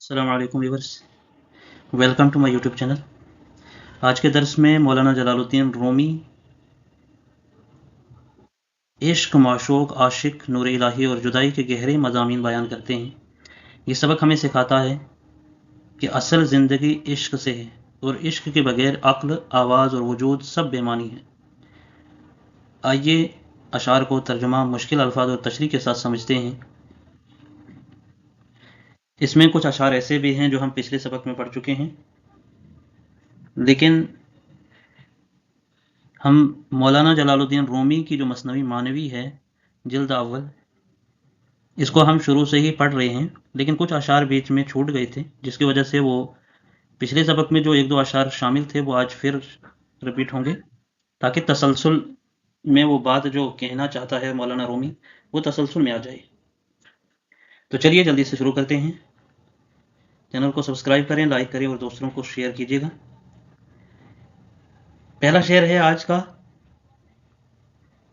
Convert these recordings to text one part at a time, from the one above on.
अस्सलाम वालेकुम viewers, welcome to my YouTube channel. आज के दर्स में मौलाना जलालुद्दीन रूमी इश्क, माशूक, आशिक, नूर इलाही और जुदाई के गहरे मज़ामीन बयान करते हैं। ये सबक हमें सिखाता है कि असल ज़िंदगी इश्क से है और इश्क के बगैर अक्ल, आवाज़ और वजूद सब बेमानी है। आइए अशार को तर्जुमा, मुश्किल अल्फाज और तशरीह के साथ समझते हैं। इसमें कुछ अशार ऐसे भी हैं जो हम पिछले सबक में पढ़ चुके हैं, लेकिन हम मौलाना जलालुद्दीन रूमी की जो मसनवी मानवी है जिल्द अव्वल, इसको हम शुरू से ही पढ़ रहे हैं, लेकिन कुछ अशार बीच में छूट गए थे, जिसकी वजह से वो पिछले सबक में जो एक दो अशार शामिल थे वो आज फिर रिपीट होंगे, ताकि तसलसल में वो बात जो कहना चाहता है मौलाना रूमी वो तसलसल में आ जाए। तो चलिए जल्दी से शुरू करते हैं। चैनल को सब्सक्राइब करें, लाइक करें और दोस्तों को शेयर कीजिएगा। पहला शेर है आज का।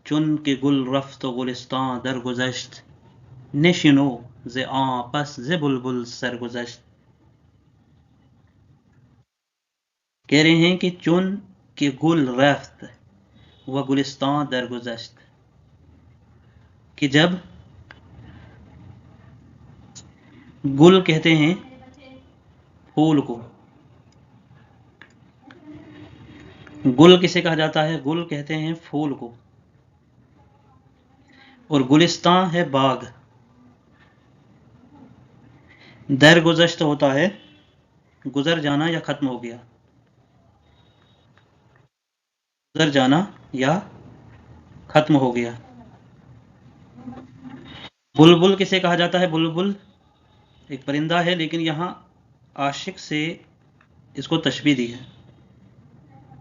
चुन के गुल रफ्त गुलिस्तां दर गुज़श्त, नशिनो ज़े आपस ज़े बुलबुल सरगुज़श्त। कह रहे हैं कि चुन के गुल रफ्त व गुलिस्तां दर गुज़श्त, कि जब गुल कहते हैं फूल को, गुल किसे कहा जाता है? गुल कहते हैं फूल को, और गुलिस्तां है बाग। दर गुज़श्त होता है गुजर जाना या खत्म हो गया, गुजर जाना या खत्म हो गया। बुलबुल किसे कहा जाता है? बुलबुल एक परिंदा है, लेकिन यहाँ आशिक से इसको तशबीह दी है,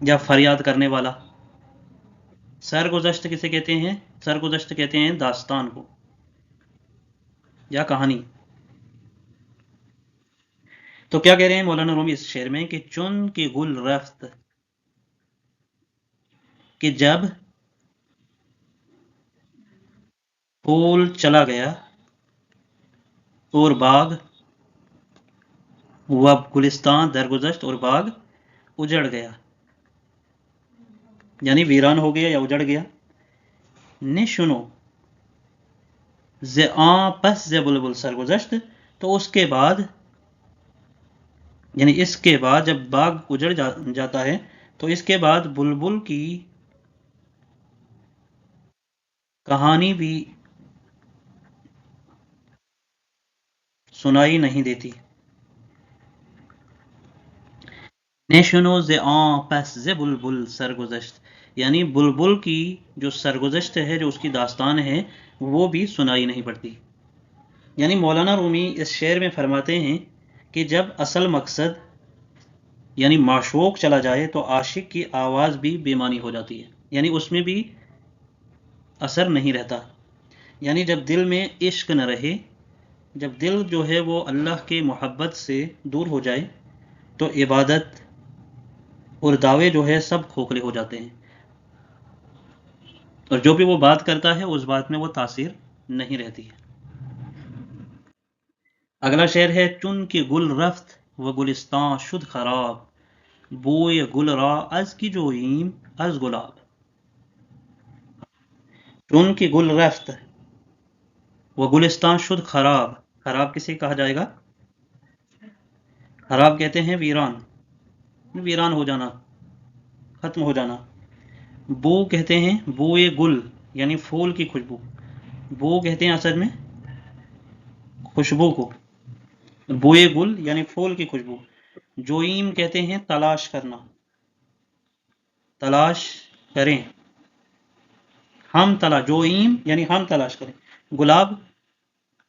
या फरियाद करने वाला। सरगुज़श्त किसे कहते हैं? सरगुज़श्त कहते हैं दास्तान को या कहानी। तो क्या कह रहे हैं मौलाना रूमी इस शेर में कि चुन की गुल रफ्त, कि जब फूल चला गया और बाग, वह गुलिस्तान दरगुज़श्त और बाग उजड़ गया, यानी वीरान हो गया या उजड़ गया। निशुनो ज़े आपस ज़े बुलबुल सरगुज़श्त, तो उसके बाद यानी इसके बाद जब बाग उजड़ जाता है तो इसके बाद बुलबुल की कहानी भी सुनाई नहीं देती। नेशनो ज़े आपस ज़े बुलबुल सरगुज़श्त, यानी बुलबुल की जो सरगुज़श्त है, जो उसकी दास्तान है, वो भी सुनाई नहीं पड़ती। यानी मौलाना रूमी इस शेर में फरमाते हैं कि जब असल मकसद यानी माशूक चला जाए तो आशिक की आवाज़ भी बेमानी हो जाती है, यानी उसमें भी असर नहीं रहता। यानी जब दिल में इश्क न रहे, जब दिल जो है वो अल्लाह के मोहब्बत से दूर हो जाए, तो इबादत और दावे जो है सब खोखले हो जाते हैं, और जो भी वो बात करता है उस बात में वो तासीर नहीं रहती है। अगला शेर है। चुन के गुल रफ्त व गुलिस्तां शुद्ध खराब, बोए गुल रा अज की जोईम अज गुलाब। चुन की गुल रफ्त व गुलिस्तां शुद्ध खराब, खराब किसे कहा जाएगा? खराब कहते हैं वीरान, वीरान हो जाना, खत्म हो जाना। बो कहते हैं बोए गुल, यानी फूल की खुशबू। बो कहते हैं असल में खुशबू को, बोए गुल यानी फूल की खुशबू। जोईम कहते हैं तलाश करना, तलाश करें, हम तलाश, जोईम यानी हम तलाश करें। गुलाब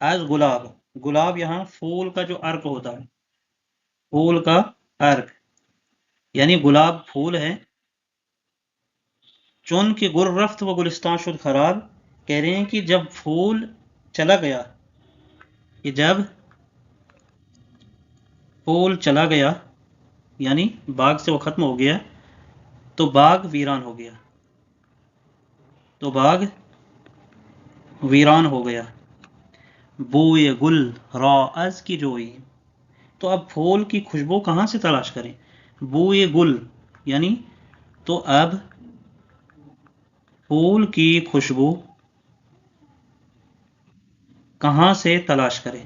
एज गुलाब, गुलाब यहाँ फूल का जो अर्क होता है, फूल का अर्क, यानी गुलाब फूल है। चुन की गुल रफ्त व गुलिस्तान शुद्ध खराब, कह रहे हैं कि जब फूल चला गया, कि जब फूल चला गया यानी बाग से वो खत्म हो गया, तो बाग वीरान हो गया, तो बाग वीरान हो गया। बोए गुल रा अज की जोई, تو اب پھول کی خوشبو کہاں سے تلاش کریں؟ بوئے گل، یعنی تو اب پھول کی خوشبو کہاں سے تلاش کریں؟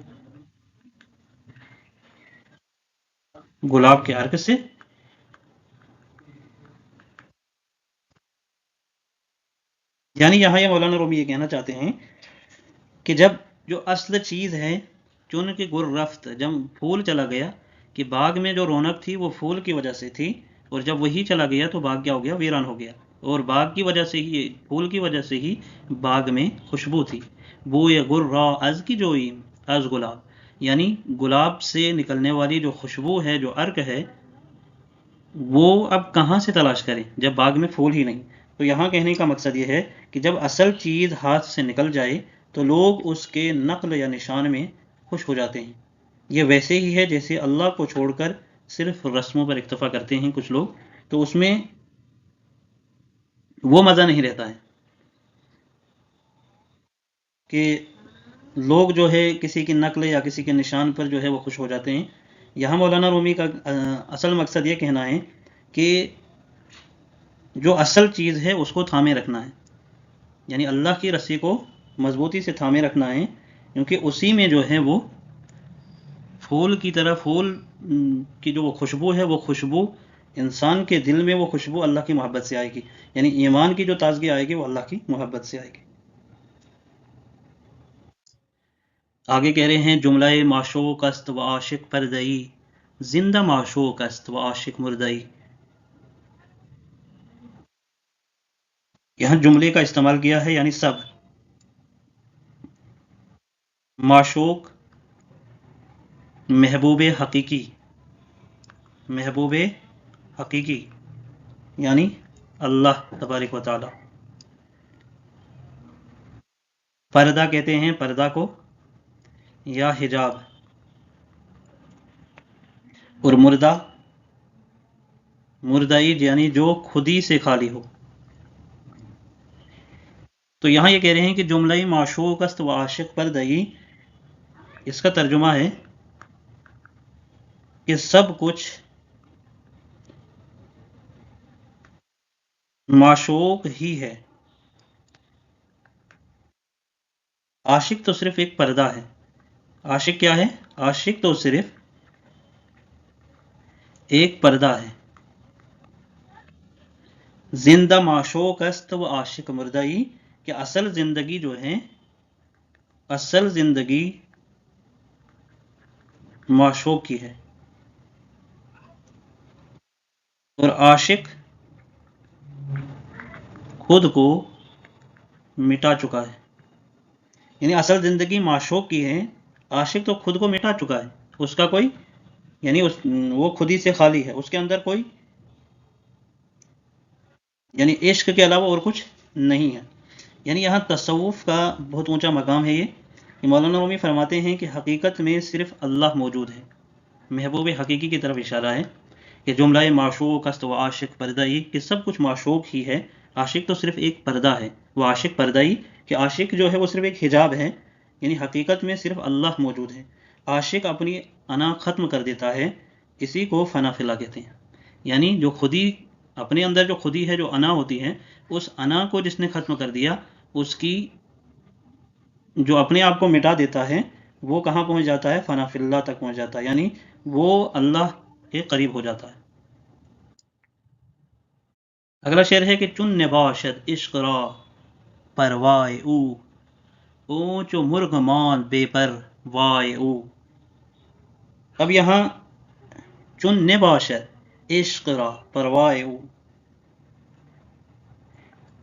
گلاب کے عرق سے؟ یعنی یہاں یہ مولانا رومی یہ کہنا چاہتے ہیں کہ جب جو اصل چیز ہے چن کے گر رفت، جب پھول چلا گیا کہ باغ میں جو رونق تھی وہ پھول کی وجہ سے تھی، اور جب وہی چلا گیا تو باغ کیا ہو گیا؟ ویران ہو گیا، اور باغ کی وجہ سے ہی، پھول کی وجہ سے ہی باغ میں خوشبو تھی۔ بو یا گر را از کی جوئی از گلاب، یعنی گلاب سے نکلنے والی جو خوشبو ہے، جو عرق ہے، وہ اب کہاں سے تلاش کریں جب باغ میں پھول ہی نہیں؟ تو یہاں کہنے کا مقصد یہ ہے کہ جب اصل چیز ہاتھ سے نکل جائے تو لوگ اس کے نقل یا نشان میں خوش ہو جاتے ہیں۔ یہ ویسے ہی ہے جیسے اللہ کو چھوڑ کر صرف رسموں پر اکتفا کرتے ہیں کچھ لوگ، تو اس میں وہ مزہ نہیں رہتا ہے کہ لوگ جو ہے کسی کی نقل یا کسی کے نشان پر جو ہے وہ خوش ہو جاتے ہیں۔ یہاں مولانا رومی کا اصل مقصد یہ کہنا ہے کہ جو اصل چیز ہے اس کو تھامے رکھنا ہے، یعنی اللہ کی رسی کو مضبوطی سے تھامے رکھنا ہے، کیونکہ اسی میں جو ہے وہ پھول کی طرح، پھول کی جو وہ خوشبو ہے، وہ خوشبو انسان کے دل میں، وہ خوشبو اللہ کی محبت سے آئے گی، یعنی ایمان کی جو تازگی آئے گی وہ اللہ کی محبت سے آئے گی۔ آگے کہہ رہے ہیں جملہ معشوق است و عاشق پردئی، زندہ معشوق است و عاشق مردئی۔ یہاں جملے کا استعمال کیا ہے، یعنی سب معشوق، محبوب حقیقی، محبوب حقیقی یعنی اللہ تبارک و تعالی۔ پردہ کہتے ہیں پردہ کو، یا حجاب، اور مردہ، مردئی یعنی جو خودی سے خالی ہو۔ تو یہاں یہ کہہ رہے ہیں کہ جملہ معشوق است و عاشق پردئی، اس کا ترجمہ ہے کہ سب کچھ معشوق ہی ہے، عاشق تو صرف ایک پردہ ہے۔ عاشق کیا ہے؟ عاشق تو صرف ایک پردہ ہے۔ زندہ معشوق است و عاشق مردئی، کہ اصل زندگی جو ہے، اصل زندگی معشوق کی ہے، اور عاشق خود کو مٹا چکا ہے، یعنی اصل زندگی معشوق کی ہے، عاشق تو خود کو مٹا چکا ہے، اس کا کوئی، یعنی وہ خود ہی سے خالی ہے، اس کے اندر کوئی، یعنی عشق کے علاوہ اور کچھ نہیں ہے۔ یعنی یہاں تصوف کا بہت اونچا مقام ہے یہ، کہ مولانا رومی فرماتے ہیں کہ حقیقت میں صرف اللہ موجود ہے، محبوب حقیقی کی طرف اشارہ ہے کہ جملہ معشوق است و عاشق پردئی، کہ سب کچھ معشوق ہی ہے، عاشق تو صرف ایک پردہ ہے، وہ عاشق پردئی، کہ عاشق جو ہے وہ صرف ایک حجاب ہے، یعنی حقیقت میں صرف اللہ موجود ہے۔ عاشق اپنی انا ختم کر دیتا ہے، اسی کو فنا فلا کہتے ہیں، یعنی جو خودی، اپنے اندر جو خودی ہے، جو انا ہوتی ہے، اس انا کو جس نے ختم کر دیا، اس کی جو اپنے آپ کو مٹا دیتا ہے، وہ کہاں پہنچ جاتا ہے؟ فنا فی اللہ تک پہنچ جاتا ہے، یعنی وہ اللہ کے قریب ہو جاتا ہے۔ اگلا شعر ہے کہ چن نباشد عشق را پروائے او، اونچ و مرغ مان بے پر وائے او۔ اب یہاں چن نباشد عشق را پروائے او،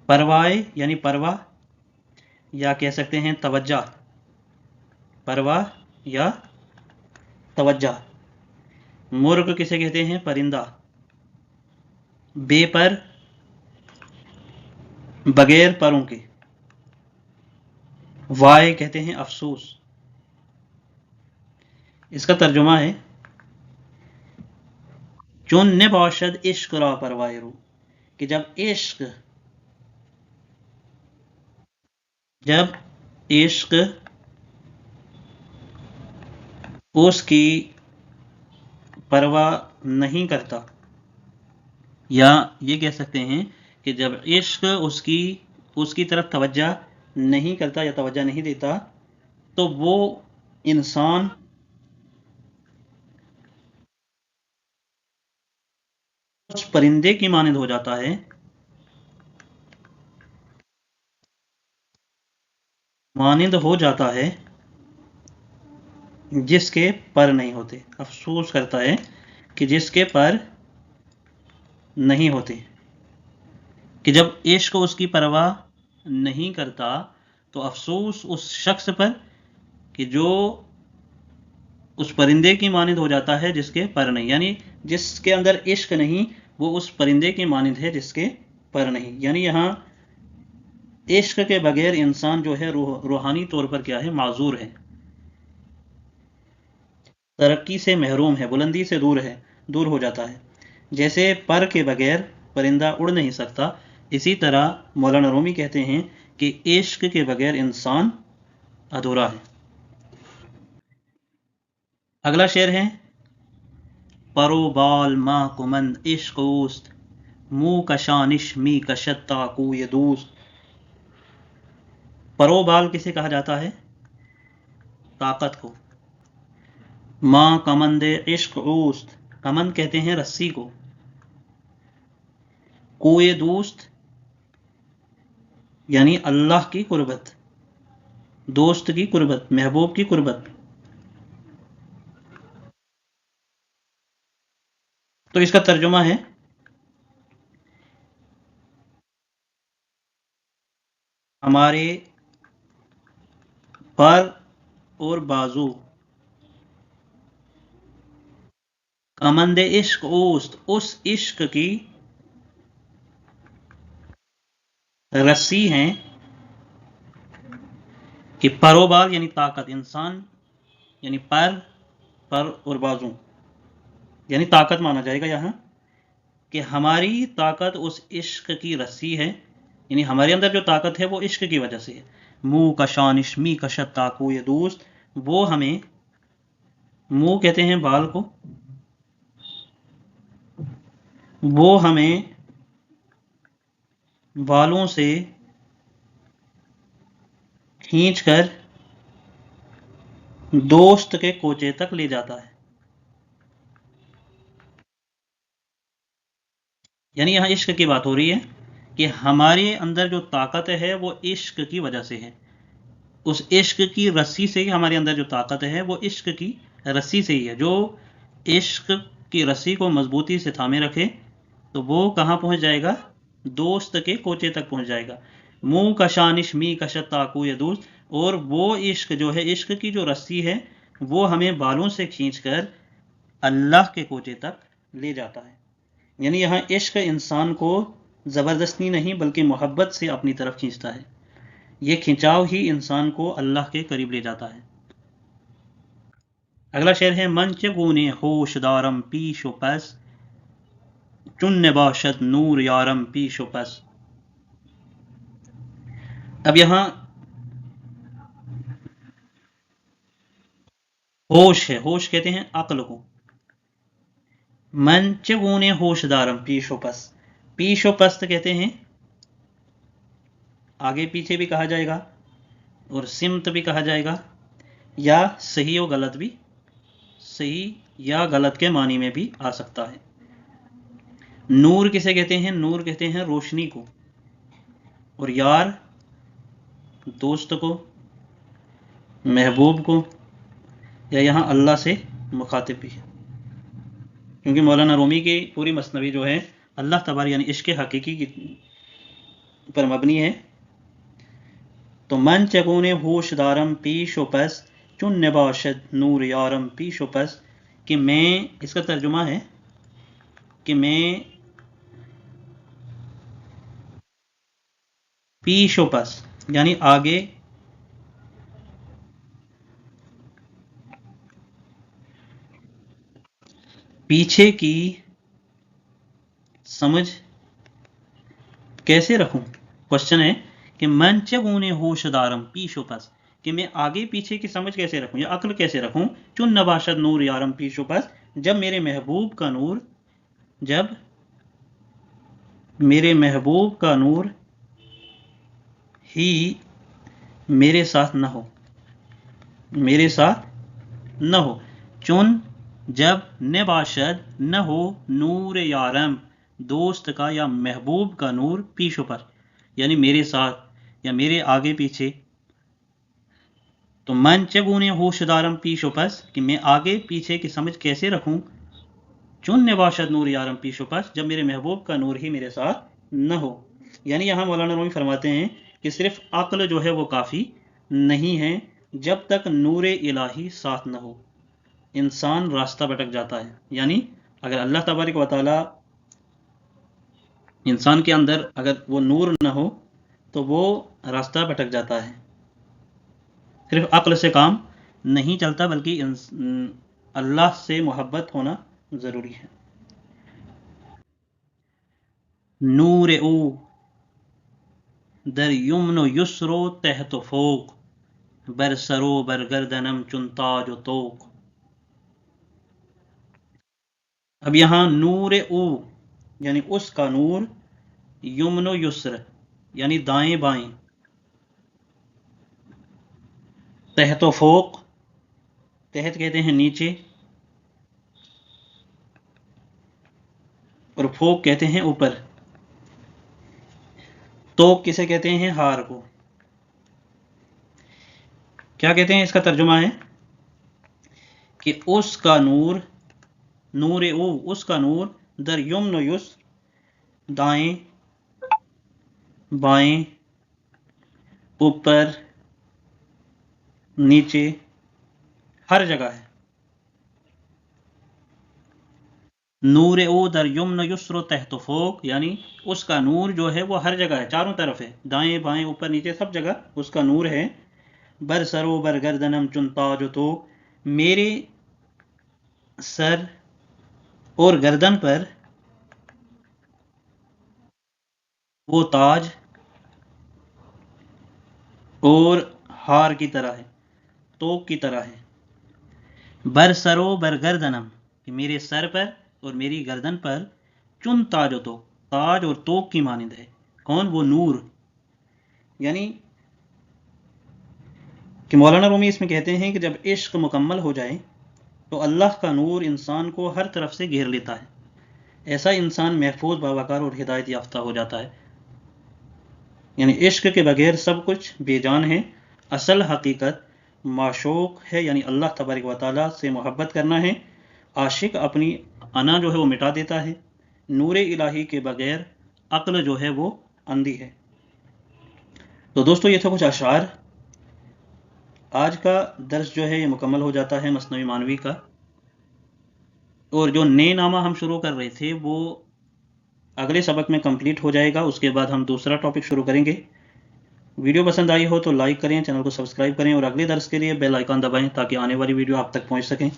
پروائے یعنی پرواہ، یا کہہ سکتے ہیں توجہ، پرواہ یا توجہ۔ مرغ کسے کہتے ہیں؟ پرندہ۔ بے پر، بغیر پروں کے۔ وائے کہتے ہیں افسوس۔ اس کا ترجمہ ہے چون نباشد عشق را پروائے رو، کہ جب عشق اس کی परवाह नहीं करता, या ये कह सकते हैं कि जब इश्क उसकी तरफ तवज्जो नहीं करता या तवज्जो नहीं देता, तो वो इंसान उस परिंदे की मानंद हो जाता है जिसके पर नहीं होते। अफसोस करता है कि जिसके पर नहीं होते, कि जब इश्क उसकी परवाह नहीं करता तो अफसोस उस शख्स पर कि जो उस परिंदे की मानंद हो जाता है जिसके पर नहीं, यानी जिसके अंदर इश्क नहीं वो उस परिंदे की मानंद है जिसके पर नहीं। यानी यहाँ इश्क के बगैर इंसान जो है रूहानी तौर पर क्या है, माजूर है, तरक्की से महरूम है, बुलंदी से दूर हो जाता है। जैसे पर के बगैर परिंदा उड़ नहीं सकता, इसी तरह मौलाना रूमी कहते हैं कि इश्क के बगैर इंसान अधूरा है। अगला शेर है, परो बाल माँ कुमंद इश्क उस्त, मुँह कशानिश मी कशत्ता को ये दोस्त। परो बाल किसे कहा जाता है? ताकत को। माँ कमंद इश्क उस्त, कमंद कहते हैं रस्सी को। कोए दोस्त यानी अल्लाह की कुर्बत, दोस्त की कुर्बत, महबूब की कुर्बत। तो इसका तर्जुमा है, हमारे पर और बाजू कमंद इश्क उस्त, उस इश्क की रस्सी हैं कि परोबाल यानी ताकत, इंसान यानी पर और बाजू यानी ताकत माना जाएगा यहाँ, कि हमारी ताकत उस इश्क की रस्सी है, यानी हमारे अंदर जो ताकत है वो इश्क की वजह से है। मुँह कशानिश मी कशत ताकू ये दोस्त, वो हमें, मुँह कहते हैं बाल को, वो हमें बालों से खींचकर दोस्त के कोचे तक ले जाता है। यानी यहाँ इश्क की बात हो रही है कि हमारे अंदर जो ताकत है वो इश्क की वजह से है, उस इश्क की रस्सी से ही हमारे अंदर जो ताकत है वो इश्क की रस्सी से ही है। जो इश्क की रस्सी को मजबूती से थामे रखे तो वो कहाँ पहुंच जाएगा? दोस्त के कोचे तक पहुंच जाएगा। मुंह का शानिश मी कशत ताकू ये दोस्त, और वो इश्क जो है, इश्क की जो रस्सी है वो हमें बालों से खींचकर अल्लाह के कोचे तक ले जाता है। यानी यहाँ इश्क इंसान को ज़बरदस्ती नहीं बल्कि मोहब्बत से अपनी तरफ खींचता है। ये खिंचाव ही इंसान को अल्लाह के करीब ले जाता है। अगला शेर है, मंच गुने होशदारम पीशो पस, चुन्न बाशद नूर यारम पीशो पस। अब यहां होश है, होश कहते हैं अक्ल को। मंच गुने होशदारम पीशो पस, पीशो पस्त कहते हैं आगे पीछे भी कहा जाएगा और सिमत भी कहा जाएगा, या सही और गलत भी, सही या गलत के मानी में भी आ सकता है। नूर किसे कहते हैं? नूर कहते हैं रोशनी को, और यार दोस्त को, महबूब को, या यहाँ अल्लाह से मुखातिब भी है, क्योंकि मौलाना रूमी की पूरी मसनवी जो है अल्लाह तबारक यानी इश्क हकीकी की पर मबनी है। तो मन चगुने होशदारम पीशो पस, चुन बाशद नूर यारम पीशो पस, कि मैं, इसका तर्जुमा है कि मैं पीशो पस यानी आगे पीछे की समझ कैसे रखूं। क्वेश्चन है कि मन चगुने होशदारम पीशो पस, कि मैं आगे पीछे की समझ कैसे रखूं या अक्ल कैसे रखूं। चुन नबाशद नूर यारम पीशो पस, जब मेरे महबूब का नूर ही मेरे साथ न हो, चुन जब निबाशद न हो नूर यारम, दोस्त का या महबूब का नूर पीछे पर, यानी मेरे साथ या मेरे आगे पीछे। तो मन चगुने होशदारम पीछो पस, कि मैं आगे पीछे की समझ कैसे रखूं। चुन निबाशद नूर यारम पीछो पस, जब मेरे महबूब का नूर ही मेरे साथ न हो। यानी यहाँ मौलाना रूमी फरमाते हैं कि सिर्फ अक्ल जो है वो काफ़ी नहीं है, जब तक नूर इलाही साथ न हो इंसान रास्ता भटक जाता है। यानी अगर अल्लाह तबारक व तआला इंसान के अंदर अगर वो नूर न हो तो वो रास्ता भटक जाता है। सिर्फ अक्ल से काम नहीं चलता, बल्कि अल्लाह से मोहब्बत होना ज़रूरी है। नूर ओ दर युमनो युसरो तहत फोक, बर सरो बर गर्दनम चुनताज तोक। अब यहाँ नूर ओ यानी उसका नूर, युमनो युसर यानी दाएं बाएं, तहत फोक, तहत कहते हैं नीचे और फोक कहते हैं ऊपर। तो किसे कहते हैं? हार को। क्या कहते हैं? इसका तर्जुमा है कि उसका नूर, नूर ओ उसका नूर, दर युमन युस दाएं बाएं ऊपर नीचे हर जगह है। नूर ओ दर युमन युस्र तहत फोक, यानी उसका नूर जो है वो हर जगह है, चारों तरफ है, दाएं बाएं ऊपर नीचे सब जगह उसका नूर है। बर सरो बर गर्दनम चुनताज, तो मेरे सर और गर्दन पर वो ताज और हार की तरह है, तोक की तरह है। बर सरो बर गर्दनम, कि मेरे सर पर और मेरी गर्दन पर, चुन ताज तो ताज और तोक की मानिंद है। कौन? वो नूर। यानी कि मौलाना रूमी इसमें कहते हैं कि जब इश्क मुकम्मल हो जाए तो अल्लाह का नूर इंसान को हर तरफ से घेर लेता है। ऐसा इंसान महफूज, बावकार और हिदायत याफ्ता हो जाता है। यानी इश्क के बगैर सब कुछ बेजान है। असल हकीकत माशूक है, यानी अल्लाह तबारक व तआला से मोहब्बत करना है। आशिक अपनी अना जो है वो मिटा देता है। नूर इलाही के बगैर अक्ल जो है वो अंधी है। तो दोस्तों, ये था कुछ अशार। आज का दर्स जो है ये मुकम्मल हो जाता है मसनवी मानवी का। और जो नए नामा हम शुरू कर रहे थे वो अगले सबक में कंप्लीट हो जाएगा। उसके बाद हम दूसरा टॉपिक शुरू करेंगे। वीडियो पसंद आई हो तो लाइक करें, चैनल को सब्सक्राइब करें और अगले दर्स के लिए बेल आइकन दबाएं ताकि आने वाली वीडियो आप तक पहुंच सकें।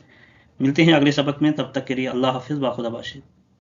मिलते हैं अगले सबक में, तब तक के लिए अल्लाह हाफिज़ व खुदा बाशिद।